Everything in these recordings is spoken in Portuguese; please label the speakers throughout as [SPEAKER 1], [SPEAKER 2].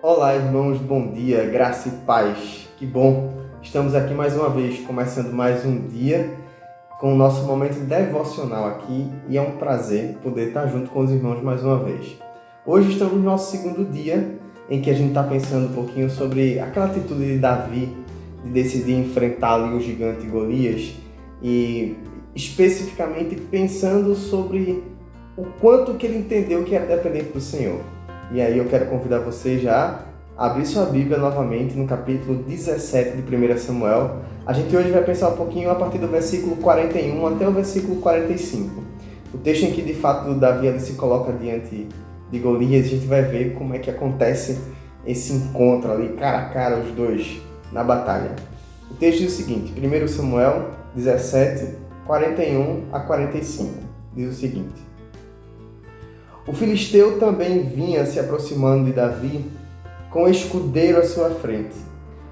[SPEAKER 1] Olá, irmãos, bom dia, graça e paz. Que bom! Estamos aqui mais uma vez, começando mais um dia com o nosso momento devocional aqui e é um prazer poder estar junto com os irmãos mais uma vez. Hoje estamos no nosso segundo dia em que a gente está pensando um pouquinho sobre aquela atitude de Davi de decidir enfrentar ali o gigante Golias e especificamente pensando sobre o quanto que ele entendeu que era dependente do Senhor. E aí eu quero convidar você já a abrir sua Bíblia novamente no capítulo 17 de 1 Samuel. A gente hoje vai pensar um pouquinho a partir do versículo 41 até o versículo 45. O texto em que de fato Davi ali se coloca diante de Golias, a gente vai ver como é que acontece esse encontro ali, cara a cara, os dois, na batalha. O texto diz o seguinte, 1 Samuel 17, 41 a 45, diz o seguinte: O filisteu também vinha se aproximando de Davi com o escudeiro à sua frente.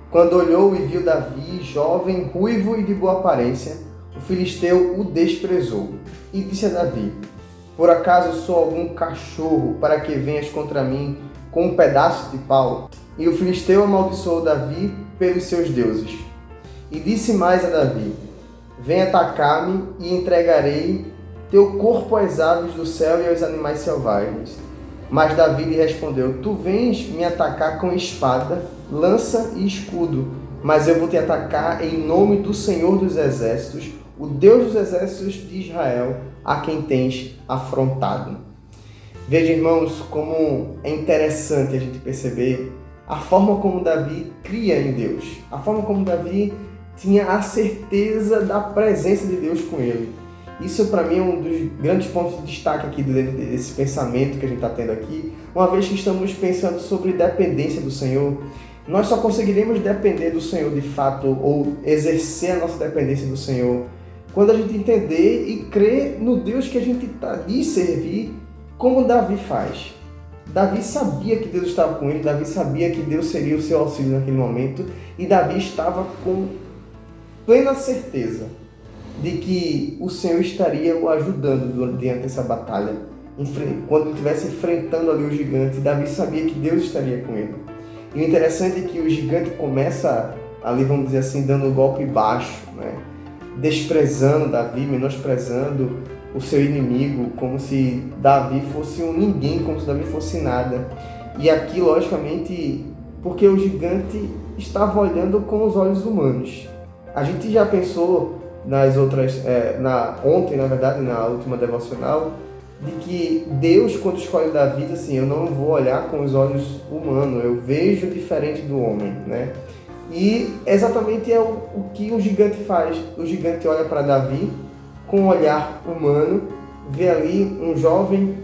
[SPEAKER 1] Quando olhou e viu Davi, jovem, ruivo e de boa aparência, o filisteu o desprezou e disse a Davi: Por acaso sou algum cachorro para que venhas contra mim com um pedaço de pau? E o filisteu amaldiçoou Davi pelos seus deuses. E disse mais a Davi: Vem atacar-me e entregarei teu corpo às aves do céu e aos animais selvagens. Mas Davi lhe respondeu: Tu vens me atacar com espada, lança e escudo, mas eu vou te atacar em nome do Senhor dos Exércitos, o Deus dos Exércitos de Israel, a quem tens afrontado. Veja, irmãos, como é interessante a gente perceber a forma como Davi cria em Deus, a forma como Davi tinha a certeza da presença de Deus com ele. Isso, para mim, é um dos grandes pontos de destaque aqui desse pensamento que a gente está tendo aqui, uma vez que estamos pensando sobre dependência do Senhor. Nós só conseguiremos depender do Senhor de fato, ou exercer a nossa dependência do Senhor, quando a gente entender e crer no Deus que a gente está de servir, como Davi faz. Davi sabia que Deus estava com ele, Davi sabia que Deus seria o seu auxílio naquele momento, e Davi estava com plena certeza de que o Senhor estaria o ajudando diante dessa batalha. Quando ele estivesse enfrentando ali o gigante, Davi sabia que Deus estaria com ele. E o interessante é que o gigante começa ali, vamos dizer assim, dando um golpe baixo, né? Desprezando Davi, menosprezando o seu inimigo, como se Davi fosse um ninguém, como se Davi fosse nada. E aqui, logicamente, porque o gigante estava olhando com os olhos humanos. A gente já pensou ontem, na verdade, na última devocional, de que Deus, quando escolhe Davi, diz assim: eu não vou olhar com os olhos humanos, eu vejo diferente do homem, né? E exatamente é o que o gigante faz. O gigante olha para Davi com um olhar humano, vê ali um jovem,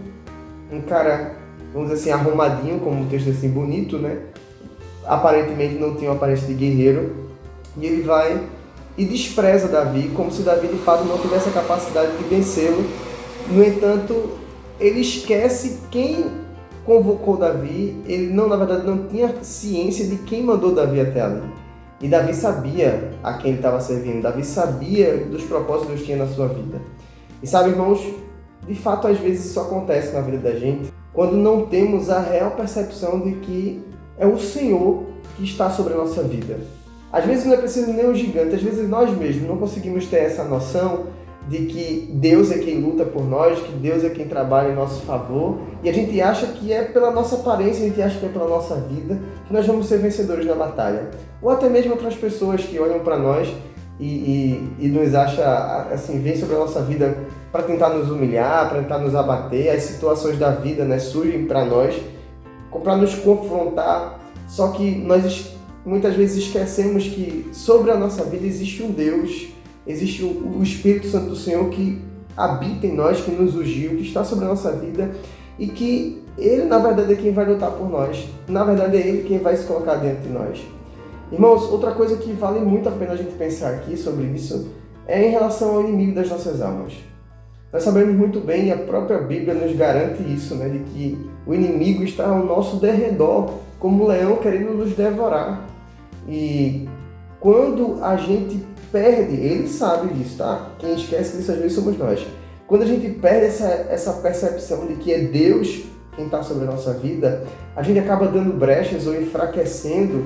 [SPEAKER 1] um cara, vamos dizer assim, arrumadinho, como um texto assim, bonito, né? Aparentemente não tem uma aparência de guerreiro, e ele vai e despreza Davi, como se Davi de fato não tivesse a capacidade de vencê-lo. No entanto, ele esquece quem convocou Davi, na verdade não tinha ciência de quem mandou Davi até ali. E Davi sabia a quem ele estava servindo, Davi sabia dos propósitos que Deus tinha na sua vida. E sabe, irmãos, de fato às vezes isso acontece na vida da gente, quando não temos a real percepção de que é o Senhor que está sobre a nossa vida. Às vezes não é preciso nem um gigante, às vezes nós mesmos não conseguimos ter essa noção de que Deus é quem luta por nós, que Deus é quem trabalha em nosso favor, e a gente acha que é pela nossa aparência, a gente acha que é pela nossa vida que nós vamos ser vencedores na batalha. Ou até mesmo outras pessoas que olham para nós e nos acham, assim, vêm sobre a nossa vida para tentar nos humilhar, para tentar nos abater. As situações da vida, né, surgem para nós, para nos confrontar, só que nós muitas vezes esquecemos que sobre a nossa vida existe um Deus, existe o Espírito Santo do Senhor que habita em nós, que nos ungiu, que está sobre a nossa vida e que Ele, na verdade, é quem vai lutar por nós. Na verdade, é Ele quem vai se colocar dentro de nós. Irmãos, outra coisa que vale muito a pena a gente pensar aqui sobre isso é em relação ao inimigo das nossas almas. Nós sabemos muito bem, e a própria Bíblia nos garante isso, né, de que o inimigo está ao nosso derredor, como um leão querendo nos devorar. E quando a gente perde, ele sabe disso, tá? Quem esquece disso às vezes somos nós. Quando a gente perde essa percepção de que é Deus quem está sobre a nossa vida, a gente acaba dando brechas ou enfraquecendo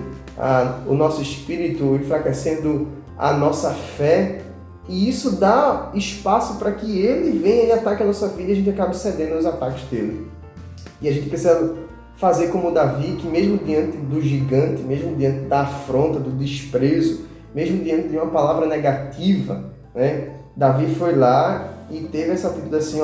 [SPEAKER 1] o nosso espírito, enfraquecendo a nossa fé, e isso dá espaço para que ele venha e ataque a nossa vida e a gente acabe cedendo aos ataques dele. E a gente precisa fazer como Davi, que mesmo diante do gigante, mesmo diante da afronta, do desprezo, mesmo diante de uma palavra negativa, né, Davi foi lá e teve essa atitude assim,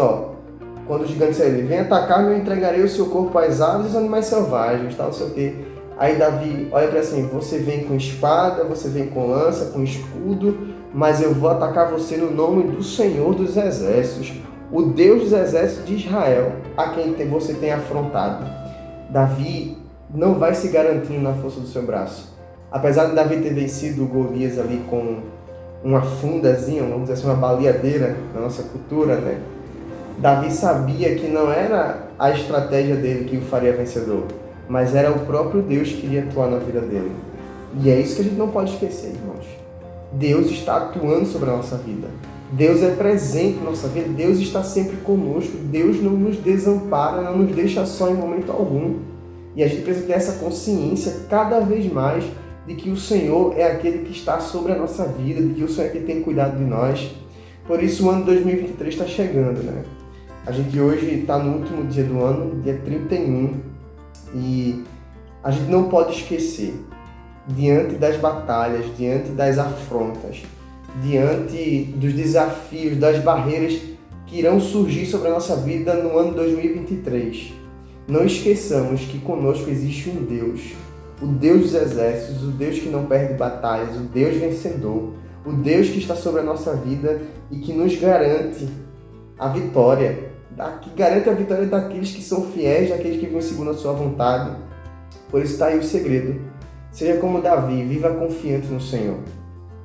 [SPEAKER 1] quando o gigante disse a ele, vem atacar-me, eu entregarei o seu corpo às aves e aos animais selvagens, tal, não sei o quê. Aí Davi olha para assim, você vem com espada, você vem com lança, com escudo, mas eu vou atacar você no nome do Senhor dos Exércitos, o Deus dos Exércitos de Israel, a quem você tem afrontado. Davi não vai se garantindo na força do seu braço. Apesar de Davi ter vencido Golias ali com uma fundazinha, vamos dizer assim, uma baleadeira na nossa cultura, né? Davi sabia que não era a estratégia dele que o faria vencedor, mas era o próprio Deus que iria atuar na vida dele. E é isso que a gente não pode esquecer, irmãos. Deus está atuando sobre a nossa vida. Deus é presente na nossa vida. Deus está sempre conosco. Deus não nos desampara, não nos deixa só em momento algum. E a gente precisa ter essa consciência cada vez mais de que o Senhor é aquele que está sobre a nossa vida, de que o Senhor é que tem cuidado de nós. Por isso o ano 2023 está chegando, né? A gente hoje está no último dia do ano, dia 31, e a gente não pode esquecer, diante das batalhas, diante das afrontas, diante dos desafios, das barreiras que irão surgir sobre a nossa vida no ano 2023, não esqueçamos que conosco existe um Deus, o Deus dos exércitos, o Deus que não perde batalhas, o Deus vencedor, o Deus que está sobre a nossa vida e que nos garante a vitória, que garante a vitória daqueles que são fiéis, daqueles que vivem segundo a sua vontade. Por isso está aí o segredo. Seja como Davi, viva confiante no Senhor.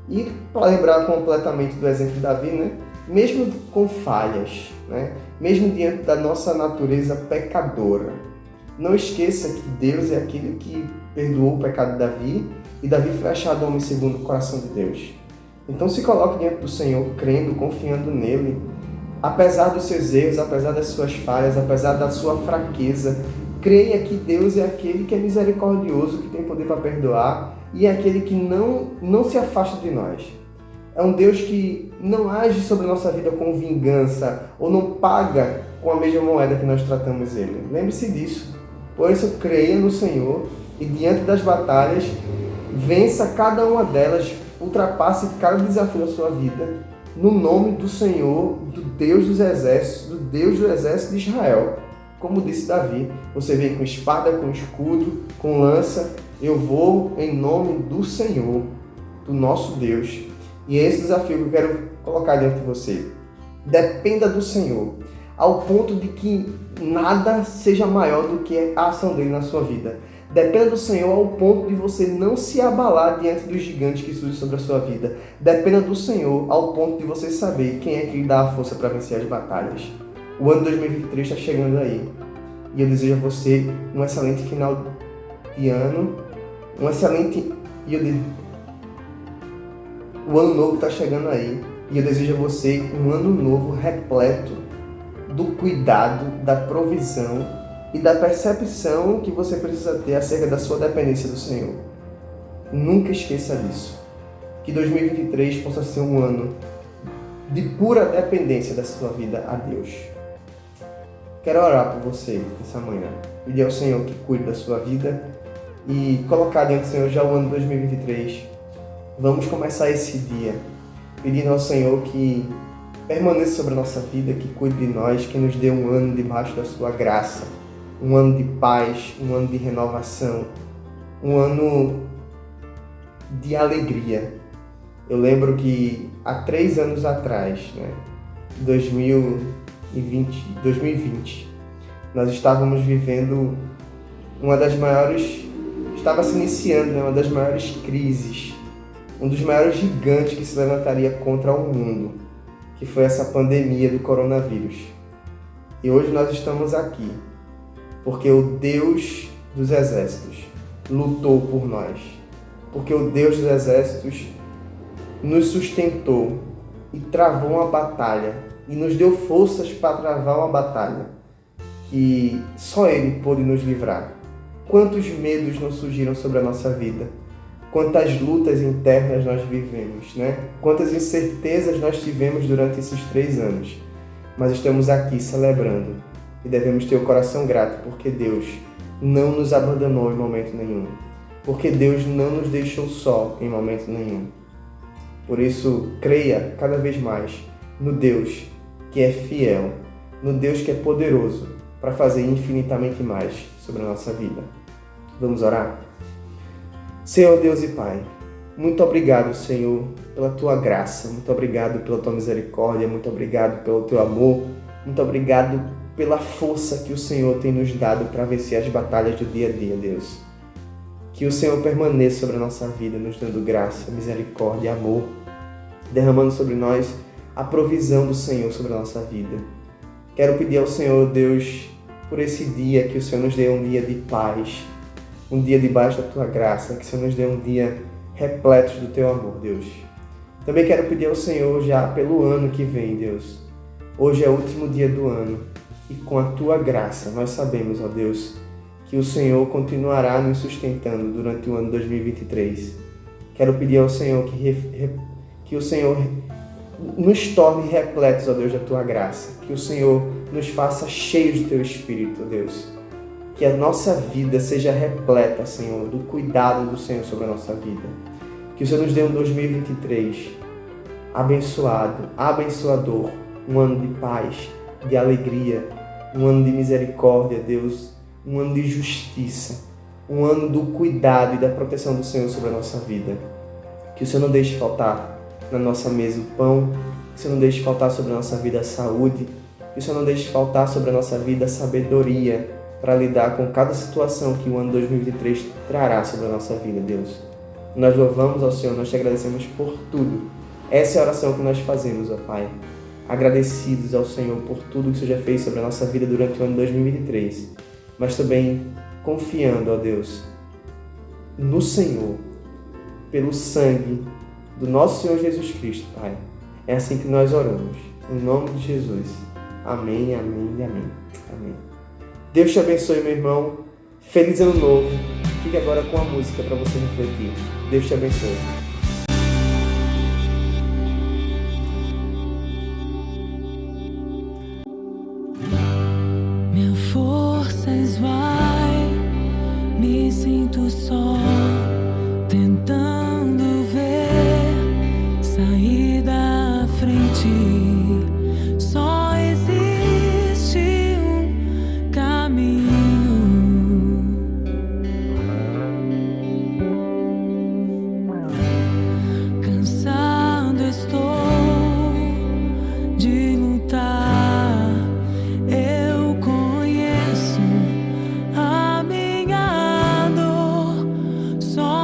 [SPEAKER 1] E para lembrar completamente do exemplo de Davi, né? Mesmo com falhas, né? Mesmo diante da nossa natureza pecadora, não esqueça que Deus é aquele que perdoou o pecado de Davi e Davi foi achado homem segundo o coração de Deus. Então se coloque diante do Senhor, crendo, confiando nele, apesar dos seus erros, apesar das suas falhas, apesar da sua fraqueza. Creia que Deus é aquele que é misericordioso, que tem poder para perdoar e é aquele que não se afasta de nós. É um Deus que não age sobre a nossa vida com vingança ou não paga com a mesma moeda que nós tratamos ele. Lembre-se disso. Por isso, creia no Senhor e diante das batalhas, vença cada uma delas, ultrapasse cada desafio da sua vida, no nome do Senhor, do Deus dos exércitos, do Deus do exército de Israel. Como disse Davi, você vem com espada, com escudo, com lança, eu vou em nome do Senhor, do nosso Deus. E é esse desafio que eu quero colocar diante de você. Dependa do Senhor, ao ponto de que nada seja maior do que a ação dele na sua vida. Dependa do Senhor ao ponto de você não se abalar diante dos gigantes que surgem sobre a sua vida. Dependa do Senhor ao ponto de você saber quem é que lhe dá a força para vencer as batalhas. O ano 2023 está chegando aí. E eu desejo a você um excelente final de ano. O ano novo está chegando aí. E eu desejo a você um ano novo repleto do cuidado, da provisão e da percepção que você precisa ter acerca da sua dependência do Senhor. Nunca esqueça disso. Que 2023 possa ser um ano de pura dependência da sua vida a Deus. Quero orar por você essa manhã. Pedir ao Senhor que cuide da sua vida e colocar diante do Senhor já o ano 2023. Vamos começar esse dia pedindo ao Senhor que permaneça sobre a nossa vida, que cuide de nós, que nos dê um ano debaixo da sua graça, um ano de paz, um ano de renovação, um ano de alegria. Eu lembro que há 3 anos atrás, 2020, nós estávamos vivendo estava se iniciando uma das maiores crises, um dos maiores gigantes que se levantaria contra o mundo, que foi essa pandemia do coronavírus. E hoje nós estamos aqui, porque o Deus dos exércitos lutou por nós, porque o Deus dos exércitos nos sustentou e travou uma batalha, e nos deu forças para travar uma batalha que só Ele pôde nos livrar. Quantos medos não surgiram sobre a nossa vida? Quantas lutas internas nós vivemos, né? Quantas incertezas nós tivemos durante esses 3 anos. Mas estamos aqui celebrando e devemos ter o coração grato porque Deus não nos abandonou em momento nenhum. Porque Deus não nos deixou só em momento nenhum. Por isso, creia cada vez mais no Deus que é fiel, no Deus que é poderoso para fazer infinitamente mais sobre a nossa vida. Vamos orar? Senhor Deus e Pai, muito obrigado, Senhor, pela Tua graça, muito obrigado pela Tua misericórdia, muito obrigado pelo Teu amor, muito obrigado pela força que o Senhor tem nos dado para vencer as batalhas do dia a dia, Deus. Que o Senhor permaneça sobre a nossa vida, nos dando graça, misericórdia e amor, derramando sobre nós a provisão do Senhor sobre a nossa vida. Quero pedir ao Senhor, Deus, por esse dia, que o Senhor nos dê um dia de paz, um dia debaixo da Tua graça, que o Senhor nos dê um dia repleto do Teu amor, Deus. Também quero pedir ao Senhor já pelo ano que vem, Deus. Hoje é o último dia do ano e com a Tua graça nós sabemos, ó Deus, que o Senhor continuará nos sustentando durante o ano 2023. Quero pedir ao Senhor que o Senhor nos torne repletos, ó Deus, da Tua graça. Que o Senhor nos faça cheios do Teu Espírito, ó Deus. Que a nossa vida seja repleta, Senhor, do cuidado do Senhor sobre a nossa vida. Que o Senhor nos dê um 2023 abençoado, abençoador, um ano de paz, de alegria, um ano de misericórdia, Deus, um ano de justiça, um ano do cuidado e da proteção do Senhor sobre a nossa vida. Que o Senhor não deixe faltar na nossa mesa o pão, que o Senhor não deixe faltar sobre a nossa vida a saúde, que o Senhor não deixe faltar sobre a nossa vida a sabedoria, para lidar com cada situação que o ano 2023 trará sobre a nossa vida, Deus. Nós louvamos ao Senhor, nós te agradecemos por tudo. Essa é a oração que nós fazemos, ó Pai. Agradecidos ao Senhor por tudo que o Senhor já fez sobre a nossa vida durante o ano 2023. Mas também confiando, ó Deus, no Senhor, pelo sangue do nosso Senhor Jesus Cristo, Pai. É assim que nós oramos. Em nome de Jesus. Amém, amém e amém. Amém. Deus te abençoe, meu irmão. Feliz ano novo. Fique agora com a música para você refletir. Deus te abençoe.
[SPEAKER 2] Minha força esvai, me sinto só, tentando ver sair da frente. Só existe um caminho. Cansado estou de lutar. Eu conheço a minha dor. Só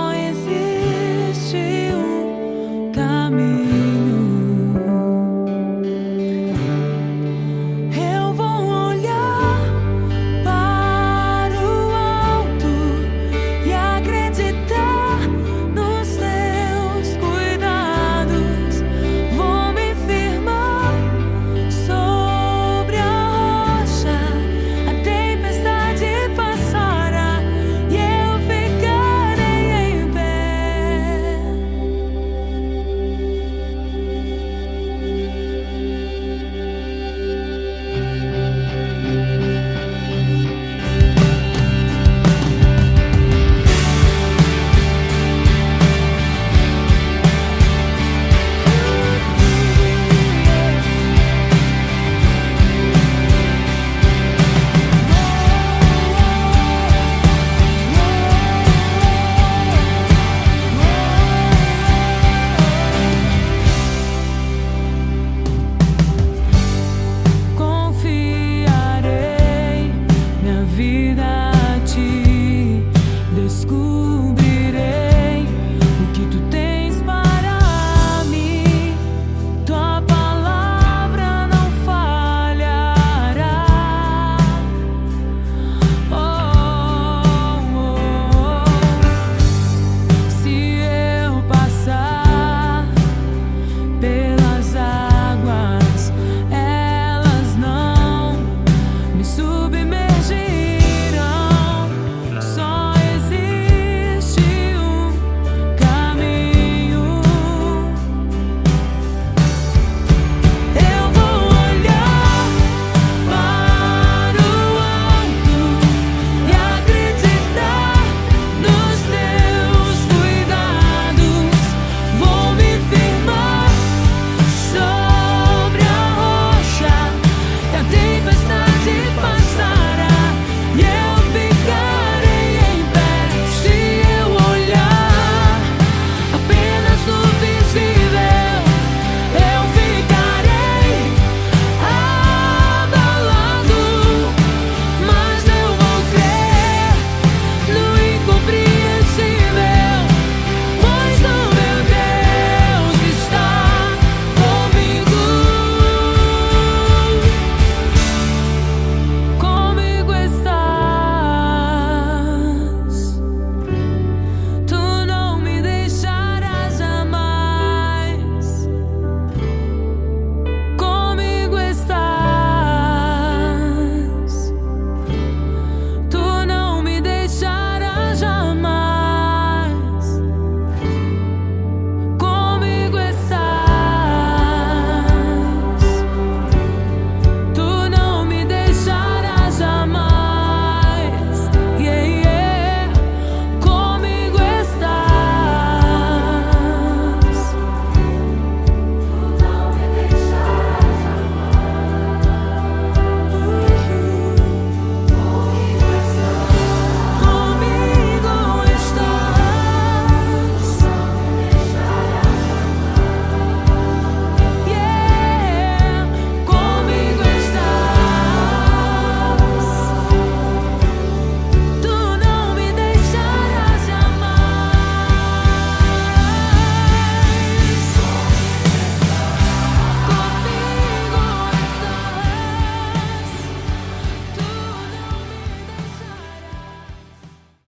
[SPEAKER 2] submergir.